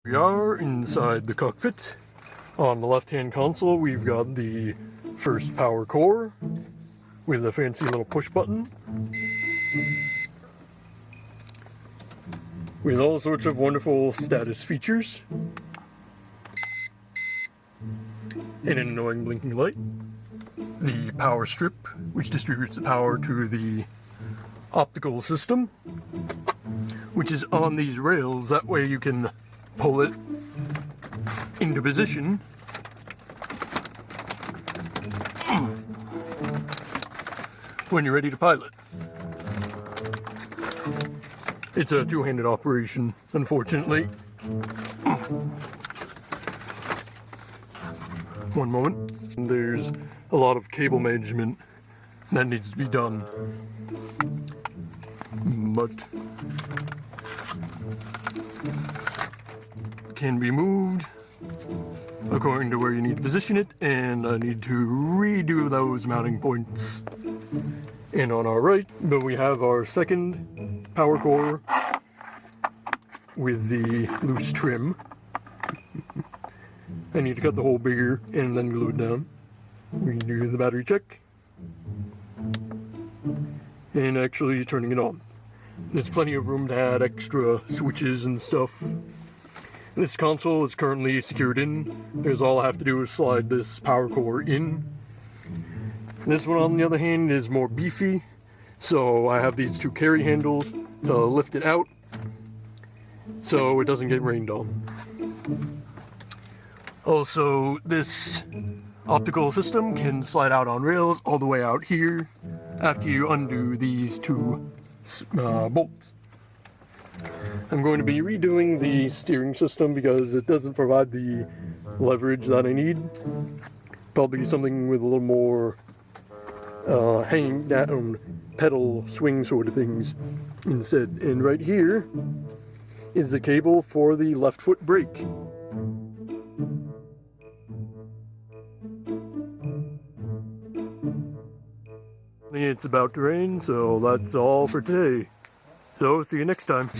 We are inside the cockpit. On the left-hand console, we've got the first power core with a fancy little push button with all sorts of wonderful status features and an annoying blinking light. The power strip, which distributes the power to the optical system, which is on these rails. That way you can pull it into position when you're ready to pilot. It's a two-handed operation, unfortunately. One moment. There's a lot of cable management that needs to be done, but can be moved according to where you need to position it, and I need to redo those mounting points. And on our right, but we have our second power core with the loose trim. I need to cut the hole bigger and then glue it down. We can do the battery check and actually turning it on. There's plenty of room to add extra switches and stuff. This console is currently secured in. There's all I have to do is slide this power core in. This one, on the other hand, is more beefy, so I have these two carry handles to lift it out so it doesn't get rained on. Also, this optical system can slide out on rails all the way out here after you undo these two bolts. I'm going to be redoing the steering system because it doesn't provide the leverage that I need. Probably something with a little more hanging down pedal swing sort of things instead. And right here is the cable for the left foot brake. It's about to rain, so that's all for today. So see you next time.